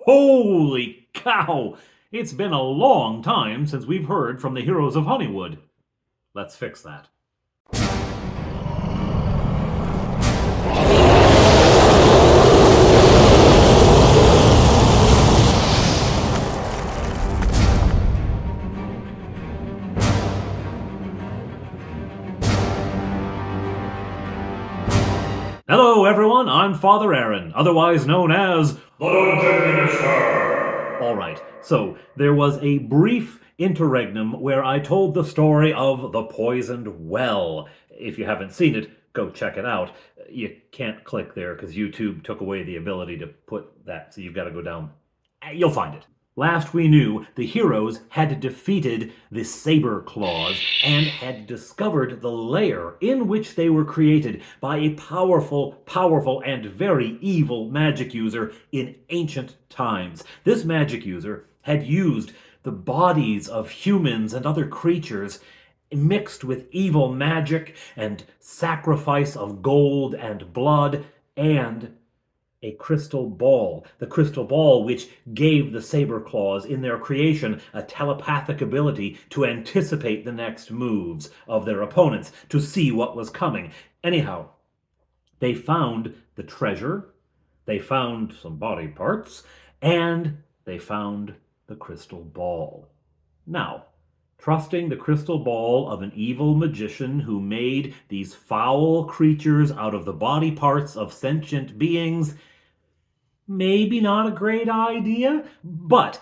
Holy cow! It's been a long time since we've heard from the heroes of Honeywood. Let's fix that. Hello, everyone. I'm Father Aaron, otherwise known as the Dungeon Minister. All right, so there was a brief interregnum where I told the story of the poisoned well. If you haven't seen it, go check it out. You can't click there because YouTube took away the ability to put that, so you've got to go down. You'll find it. Last we knew, the heroes had defeated the Saber Claws and had discovered the lair in which they were created by a powerful, and very evil magic user in ancient times. This magic user had used the bodies of humans and other creatures mixed with evil magic and sacrifice of gold and blood and a crystal ball. The crystal ball which gave the Saber Claws in their creation a telepathic ability to anticipate the next moves of their opponents, to see what was coming. Anyhow, they found the treasure, they found some body parts, and they found the crystal ball. Now, trusting the crystal ball of an evil magician who made these foul creatures out of the body parts of sentient beings, maybe not a great idea, but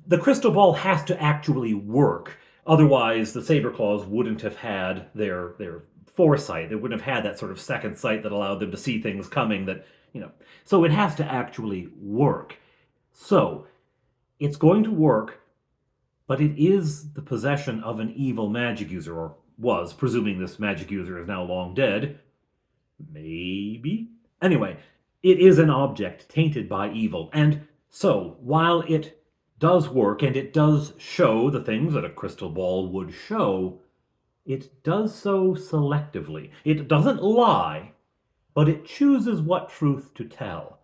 the crystal ball has to actually work. Otherwise, the Saber Claws wouldn't have had their foresight. They wouldn't have had that sort of second sight that allowed them to see things coming So it has to actually work. So, it's going to work, but it is the possession of an evil magic user, or was, presuming this magic user is now long dead. Maybe? Anyway, it is an object tainted by evil, and so, while it does work and it does show the things that a crystal ball would show, it does so selectively. It doesn't lie, but it chooses what truth to tell.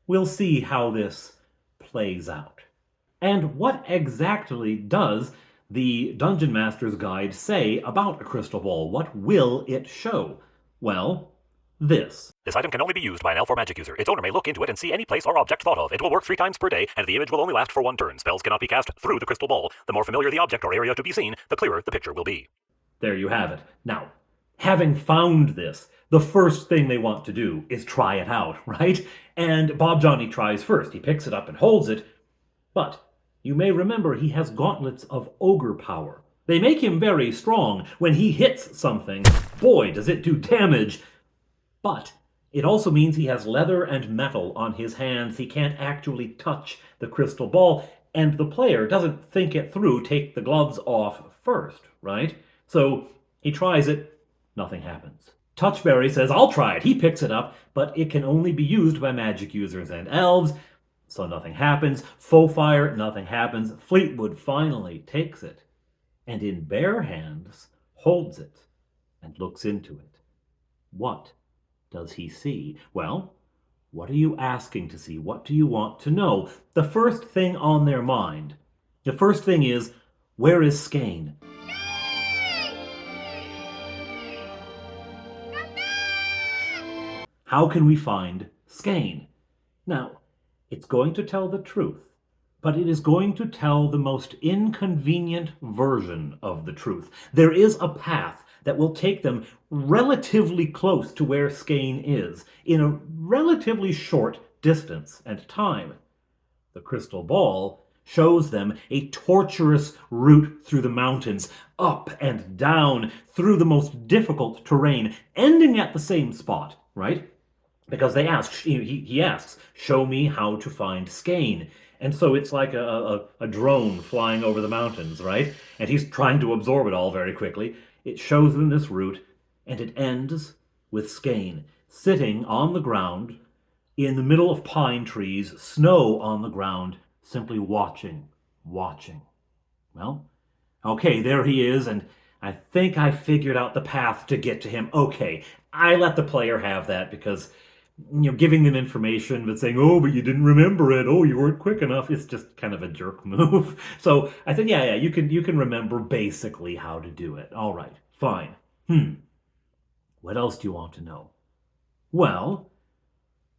We'll see how this plays out. And what exactly does the Dungeon Master's Guide say about a crystal ball? What will it show? Well, this. This item can only be used by an elf or magic user. Its owner may look into it and see any place or object thought of. It will work 3 times per day, and the image will only last for 1 turn. Spells cannot be cast through the crystal ball. The more familiar the object or area to be seen, the clearer the picture will be. There you have it. Now, having found this, the first thing they want to do is try it out, right? And Bob Johnny tries first. He picks it up and holds it, but you may remember he has gauntlets of ogre power. They make him very strong. When he hits something, boy, does it do damage. But it also means he has leather and metal on his hands. He can't actually touch the crystal ball, and the player doesn't think it through, take the gloves off first, right? So he tries it, nothing happens. Touchberry says, I'll try it. He picks it up, but it can only be used by magic users and elves, so nothing happens. Fire, nothing happens. Fleetwood finally takes it, and in bare hands holds it and looks into it. What does he see? Well, what are you asking to see? What do you want to know? The first thing on their mind, the first thing is, where is Skåne? How can we find Skåne? Now, it's going to tell the truth, but it is going to tell the most inconvenient version of the truth. There is a path that will take them relatively close to where Skåne is, in a relatively short distance and time. The crystal ball shows them a tortuous route through the mountains, up and down, through the most difficult terrain, ending at the same spot, right? Because they ask, he asks, show me how to find Skåne. And so it's like a drone flying over the mountains, right? And he's trying to absorb it all very quickly. It shows them this route, and it ends with Skåne sitting on the ground in the middle of pine trees, snow on the ground, simply watching. Well, okay, there he is, and I think I figured out the path to get to him. Okay, I let the player have that because giving them information, but saying, "Oh, but you didn't remember it. Oh, you weren't quick enough." It's just kind of a jerk move. So I said, yeah, you can remember basically how to do it. All right, fine. What else do you want to know? Well,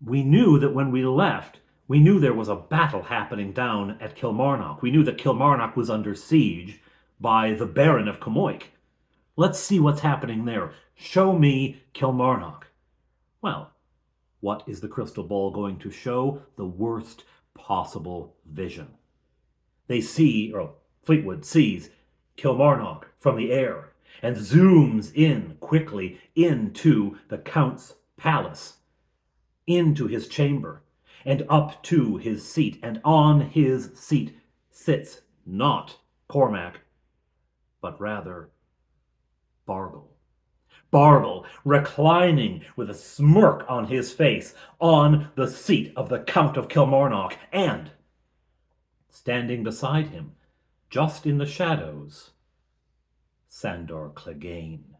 we knew that when we left, we knew there was a battle happening down at Kilmarnock. We knew that Kilmarnock was under siege by the Baron of Camoik. Let's see what's happening there. Show me Kilmarnock. Well, what is the crystal ball going to show? The worst possible vision. They see, or Fleetwood sees, Kilmarnock from the air and zooms in quickly into the Count's palace, into his chamber, and up to his seat. And on his seat sits not Cormac, but rather Bargle. Bargle, reclining with a smirk on his face on the seat of the Count of Kilmarnock, and standing beside him, just in the shadows, Sandor Clegane.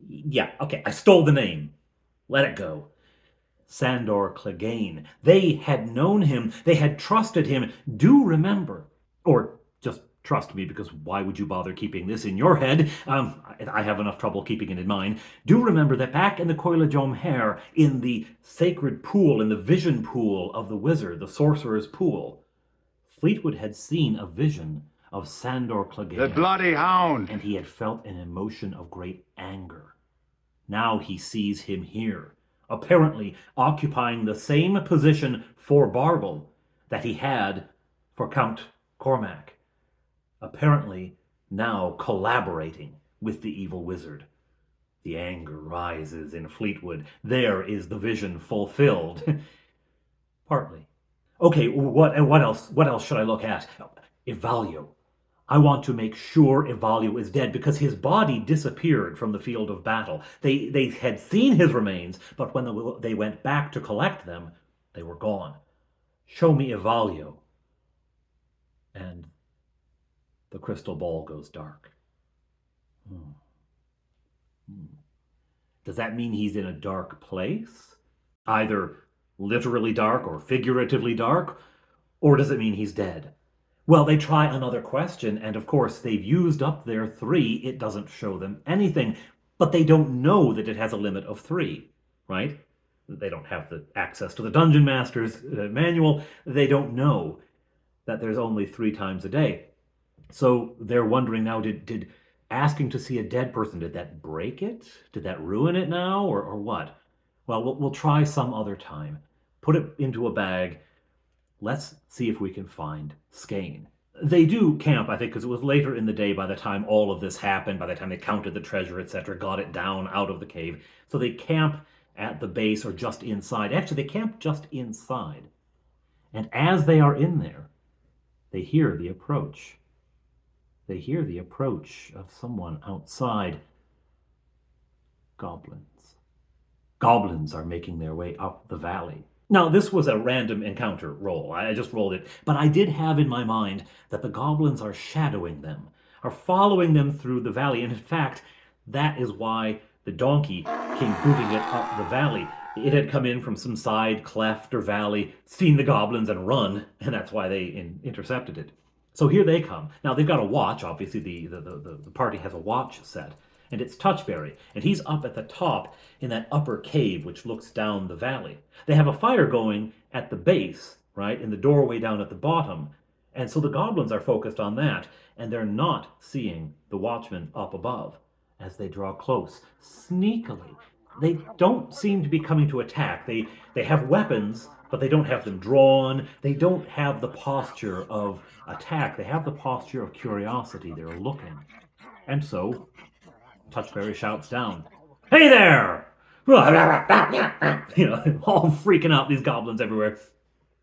Yeah, okay, I stole the name. Let it go. Sandor Clegane. They had known him. They had trusted him. Do remember, or just trust me, because why would you bother keeping this in your head? I have enough trouble keeping it in mine. Do remember that back in the Coile Jom Hair, in the sacred pool, in the vision pool of the wizard, the sorcerer's pool, Fleetwood had seen a vision of Sandor Clegane. The bloody hound! And he had felt an emotion of great anger. Now he sees him here, apparently occupying the same position for Bargle that he had for Count Cormac. Apparently now collaborating with the evil wizard. The anger rises in Fleetwood. There is the vision fulfilled. Partly. Okay, what else? What else should I look at? Evalio. I want to make sure Evalio is dead because his body disappeared from the field of battle. They had seen his remains, but when they went back to collect them, they were gone. Show me Evalio. And the crystal ball goes dark. Does that mean he's in a dark place? Either literally dark or figuratively dark? Or does it mean he's dead? Well, they try another question, and of course they've used up their 3. It doesn't show them anything, but they don't know that it has a limit of 3, right? They don't have the access to the Dungeon Master's manual. They don't know that there's only 3 times a day. So they're wondering now, did asking to see a dead person, did that break it? Did that ruin it now, or what? Well, we'll try some other time. Put it into a bag. Let's see if we can find Skane. They do camp, I think, because it was later in the day by the time all of this happened, by the time they counted the treasure, etc., got it down out of the cave. So they camp at the base or just inside. Actually, they camp just inside. And as they are in there, they hear the approach. They hear the approach of someone outside. Goblins. Goblins are making their way up the valley. Now, this was a random encounter roll. I just rolled it. But I did have in my mind that the goblins are shadowing them, are following them through the valley. And in fact, that is why the donkey came booting it up the valley. It had come in from some side cleft or valley, seen the goblins and run, and that's why they intercepted it. So here they come. Now, they've got a watch. Obviously, the party has a watch set. And it's Touchberry, and he's up at the top in that upper cave which looks down the valley. They have a fire going at the base, right, in the doorway down at the bottom, and so the goblins are focused on that, and they're not seeing the watchmen up above as they draw close, sneakily. They don't seem to be coming to attack. They have weapons, but they don't have them drawn. They don't have the posture of attack. They have the posture of curiosity. They're looking. And so Touchberry shouts down, "Hey there!" You know, all freaking out, these goblins everywhere.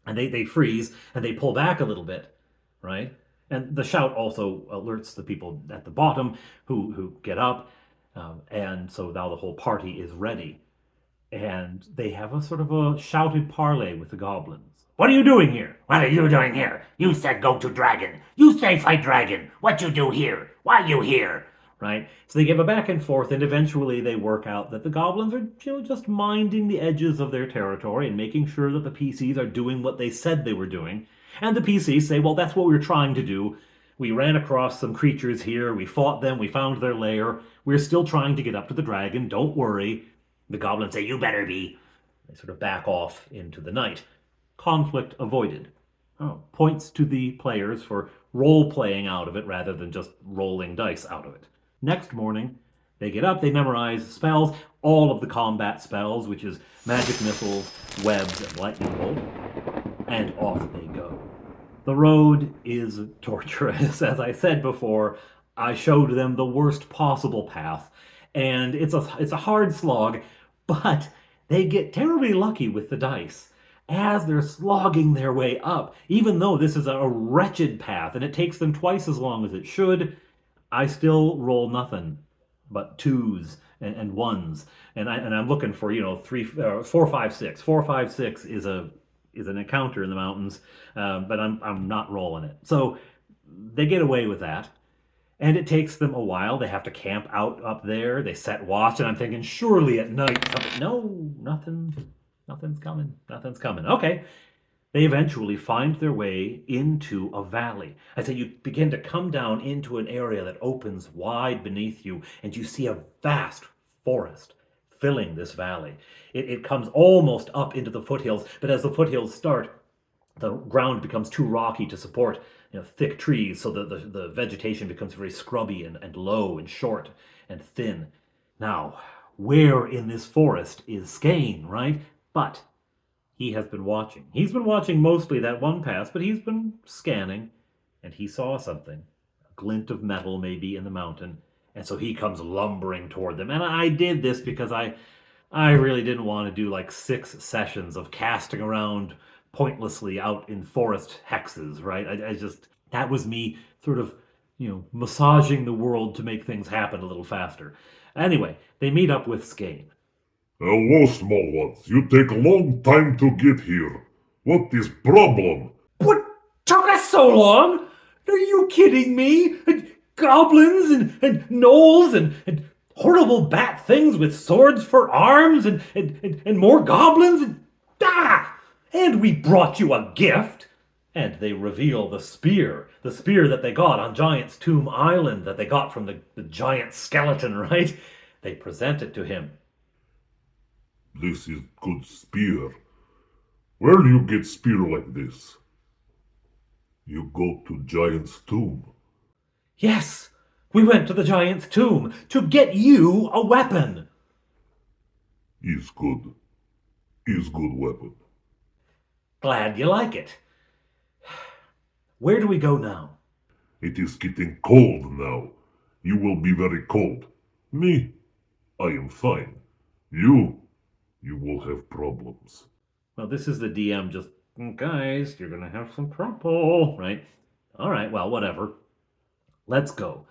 And they freeze, and they pull back a little bit, right? And the shout also alerts the people at the bottom who get up. And so now the whole party is ready. And they have a sort of a shouted parley with the goblins. "What are you doing here?" "What are you doing here? You said go to dragon. You say fight dragon. What you do here? Why you here?" right? So they give a back and forth, and eventually they work out that the goblins are, just minding the edges of their territory and making sure that the PCs are doing what they said they were doing. And the PCs say, well, that's what we were trying to do. We ran across some creatures here, we fought them, we found their lair. We're still trying to get up to the dragon, don't worry. The goblins say, you better be. They sort of back off into the night. Conflict avoided. Oh, points to the players for role-playing out of it rather than just rolling dice out of it. Next morning, they get up, they memorize spells, all of the combat spells, which is magic missiles, webs, and lightning bolt, and off they go. The road is torturous. As I said before, I showed them the worst possible path, and it's a hard slog, but they get terribly lucky with the dice. As they're slogging their way up, even though this is a wretched path and it takes them twice as long as it should, I still roll nothing but 2s and 1s, and I'm looking for 4, 5, 6. 4, 5, 6 is an encounter in the mountains, but I'm not rolling it. So they get away with that, and it takes them a while. They have to camp out up there. They set watch, and I'm thinking surely at night something. No, nothing's coming. Nothing's coming. Okay. They eventually find their way into a valley. I say you begin to come down into an area that opens wide beneath you, and you see a vast forest filling this valley. It comes almost up into the foothills, but as the foothills start, the ground becomes too rocky to support thick trees, so the vegetation becomes very scrubby and low and short and thin. Now, where in this forest is Skane, right? But he has been watching. He's been watching mostly that one pass, but he's been scanning, and he saw something. A glint of metal maybe in the mountain, and so he comes lumbering toward them. And I did this because I really didn't want to do like 6 sessions of casting around pointlessly out in forest hexes, right? I just, that was me sort of, massaging the world to make things happen a little faster. Anyway, they meet up with Skane. Hello, small ones. You take a long time to get here. What is problem? What took us so long? Are you kidding me? Goblins and gnolls and horrible bat things with swords for arms and more goblins and we brought you a gift. And they reveal the spear that they got on Giant's Tomb Island that they got from the giant skeleton, right? They present it to him. This is good spear. Where do you get spear like this? You go to Giant's tomb. Yes, we went to the Giant's tomb to get you a weapon. Is good. Is good weapon. Glad you like it. Where do we go now? It is getting cold now. You will be very cold. Me, I am fine. You will have problems. Well, this is the DM just, guys, you're gonna have some trouble, right? All right, well, whatever. Let's go.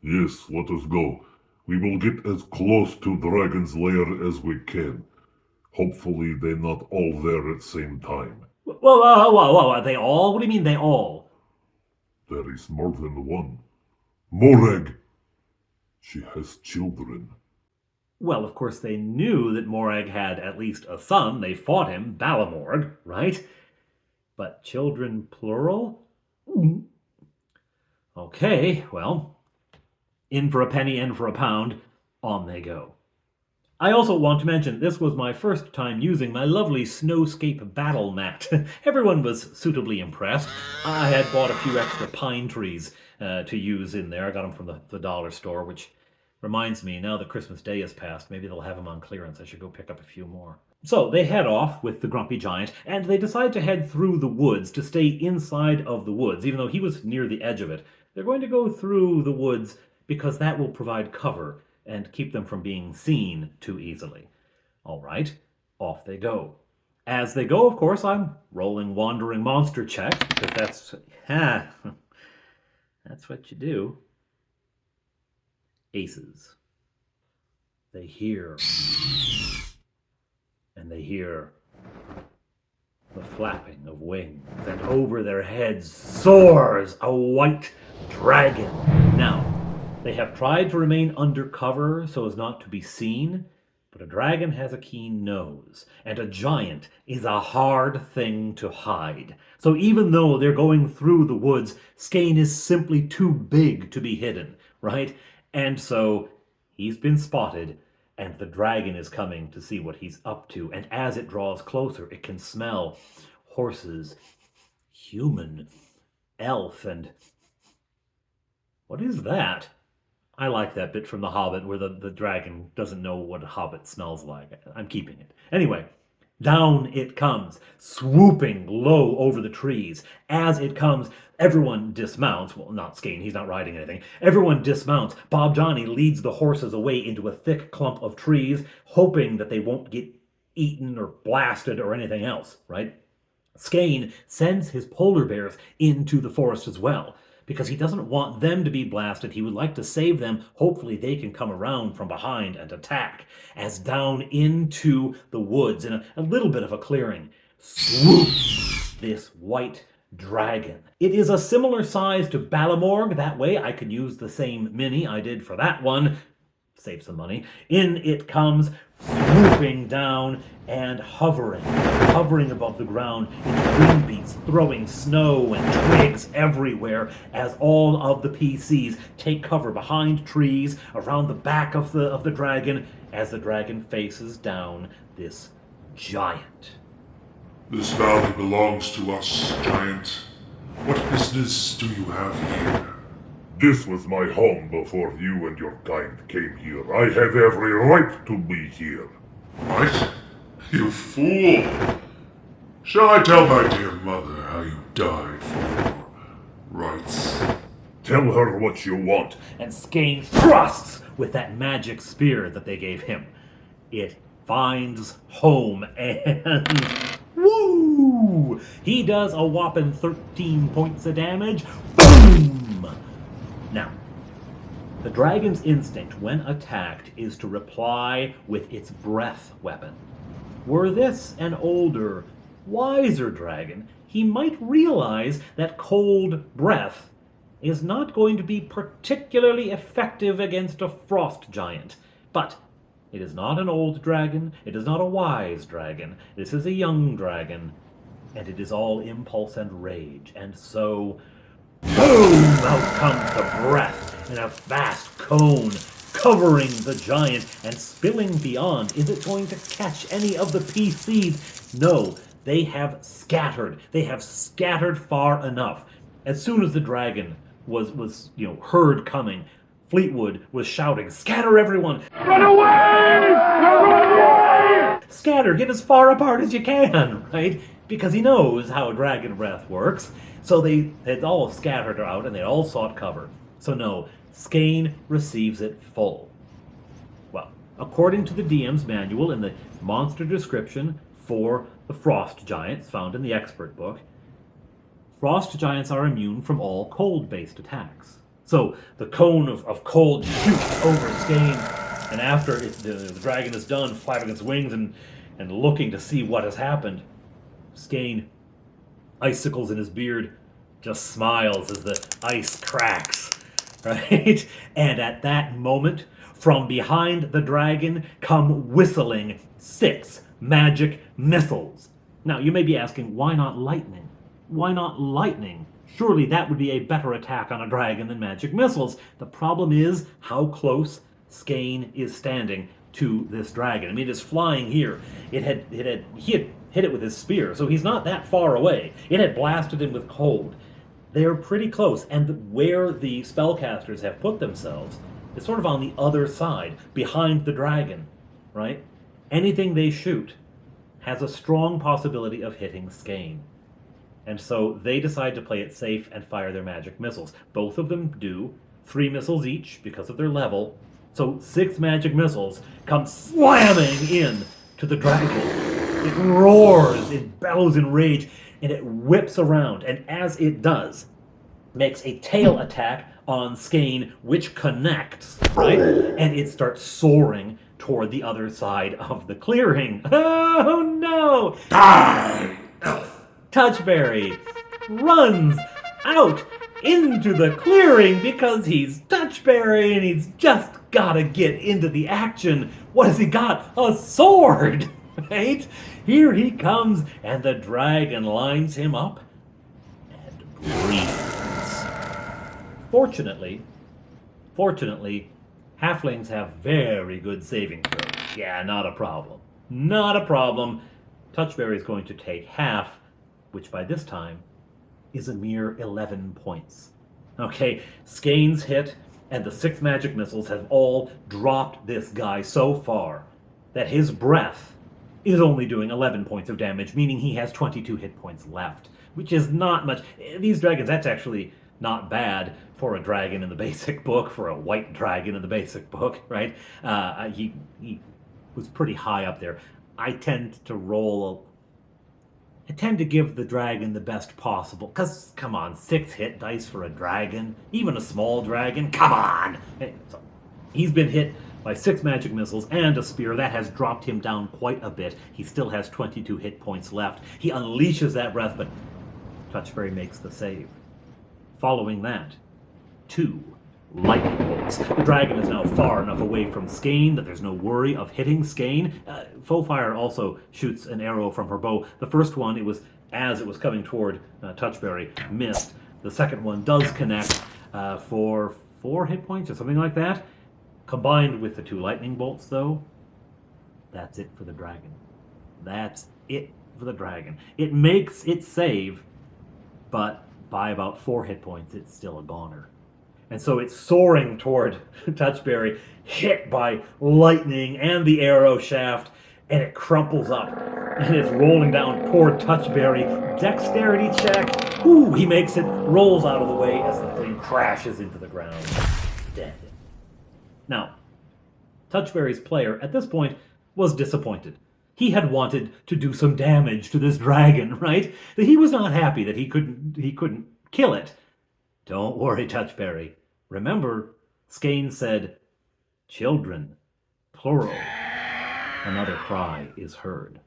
Yes, let us go. We will get as close to Dragon's Lair as we can. Hopefully they're not all there at the same time. Whoa, are they all? What do you mean they all? There is more than one. Morag. She has children. Well, of course they knew that Morag had at least a son. They fought him, Balamorg, right? But children plural? Okay, well, in for a penny, in for a pound, on they go. I also want to mention this was my first time using my lovely Snowscape battle mat. Everyone was suitably impressed. I had bought a few extra pine trees to use in there. I got them from the dollar store, which reminds me, now that Christmas Day has passed, maybe they'll have them on clearance. I should go pick up a few more. So they head off with the grumpy giant, and they decide to head through the woods to stay inside of the woods, even though he was near the edge of it. They're going to go through the woods because that will provide cover and keep them from being seen too easily. All right, off they go. As they go, of course, I'm rolling wandering monster checks, because that's what you do. Aces. They hear, and they hear the flapping of wings, and over their heads soars a white dragon. Now, They have tried to remain undercover so as not to be seen, but a dragon has a keen nose, and a giant is a hard thing to hide. So even though they're going through the woods, Skane is simply too big to be hidden, right? And so he's been spotted, and the dragon is coming to see what he's up to. And as it draws closer, it can smell horses, human, elf, and... what is that? I like that bit from The Hobbit where the dragon doesn't know what a hobbit smells like. I'm keeping it. Anyway, down it comes, swooping low over the trees. As it comes, everyone dismounts. Well, not Skane, he's not riding anything. Everyone dismounts. Bob Johnny leads the horses away into a thick clump of trees, hoping that they won't get eaten or blasted or anything else, right? Skane sends his polar bears into the forest as well, because he doesn't want them to be blasted. He would like to save them. Hopefully they can come around from behind and attack. As down into the woods, in a little bit of a clearing, swoops this white dragon. It is a similar size to Balamorg. That way I could use the same mini I did for that one. Save some money. In it comes, swooping down and hovering above the ground in wind beats, throwing snow and twigs everywhere as all of the PCs take cover behind trees around the back of the dragon as the dragon faces down this giant. This valley belongs to us, Giant. What business do you have here? This was my home before you and your kind came here. I have every right to be here. Right? You fool! Shall I tell my dear mother how you died for your rights? Tell her what you want. And Skane thrusts with that magic spear that they gave him. It finds home and... woo! He does a whopping 13 points of damage. Boom! Now, the dragon's instinct when attacked is to reply with its breath weapon. Were this an older, wiser dragon, he might realize that cold breath is not going to be particularly effective against a frost giant. But it is not an old dragon, it is not a wise dragon, this is a young dragon, and it is all impulse and rage, and so... boom! Out comes the breath in a vast cone, covering the giant and spilling beyond. Is it going to catch any of the PCs? No, they have scattered. They have scattered far enough. As soon as the dragon was heard coming, Fleetwood was shouting, "Scatter everyone! Run away! Run away! Scatter, get as far apart as you can," right? Because he knows how dragon breath works. So they had all scattered out and they all sought cover. So no, Skane receives it full. Well, according to the DM's manual in the monster description for the frost giants found in the expert book, frost giants are immune from all cold-based attacks. So the cone of cold shoots over Skane, and after the dragon is done flapping its wings and looking to see what has happened, Skane, icicles in his beard, just smiles as the ice cracks, right? And at that moment, from behind the dragon come whistling 6 magic missiles. Now, you may be asking, why not lightning? Why not lightning? Surely that would be a better attack on a dragon than magic missiles. The problem is how close Skane is standing to this dragon. I mean, it is flying here. He had hit it with his spear, so he's not that far away. It had blasted him with cold. They're pretty close, and where the spellcasters have put themselves is sort of on the other side, behind the dragon, right? Anything they shoot has a strong possibility of hitting Skane. And so they decide to play it safe and fire their magic missiles. Both of them do, 3 missiles each because of their level. So 6 magic missiles come slamming in to the dragon. It roars, it bellows in rage, and it whips around, and as it does, makes a tail attack on Skane, which connects, right? And it starts soaring toward the other side of the clearing. Oh no! Die, elf! Touchberry runs out into the clearing because he's Touchberry and he's just gotta get into the action. What has he got? A sword, right? Here he comes, and the dragon lines him up and breathes. Fortunately, halflings have very good saving throws. Yeah, not a problem. Not a problem. Touchberry is going to take half, which by this time is a mere 11 points. Okay, Skane's hit and the 6 magic missiles have all dropped this guy so far that his breath is only doing 11 points of damage, meaning he has 22 hit points left, which is not much. These dragons, that's actually not bad for a dragon in the basic book, for a white dragon in the basic book, right? He was pretty high up there. I tend to give the dragon the best possible, because, come on, 6 hit dice for a dragon, even a small dragon, come on! So, he's been hit by 6 magic missiles and a spear. That has dropped him down quite a bit. He still has 22 hit points left. He unleashes that breath, but Touchberry makes the save. Following that, 2 lightning bolts. The dragon is now far enough away from Skane that there's no worry of hitting Skane. Foefire also shoots an arrow from her bow. The first one, as it was coming toward Touchberry, missed. The second one does connect for 4 hit points or something like that. Combined with the 2 lightning bolts, though, that's it for the dragon. That's it for the dragon. It makes its save, but by about 4 hit points, it's still a goner. And so it's soaring toward Touchberry, hit by lightning and the arrow shaft, and it crumples up, and it's rolling down toward Touchberry. Dexterity check. Ooh, he makes it, rolls out of the way as the thing crashes into the ground. Dead. Now, Touchberry's player, at this point, was disappointed. He had wanted to do some damage to this dragon, right? He was not happy that he couldn't kill it. Don't worry, Touchberry. Remember, Skane said, children, plural. Another cry is heard.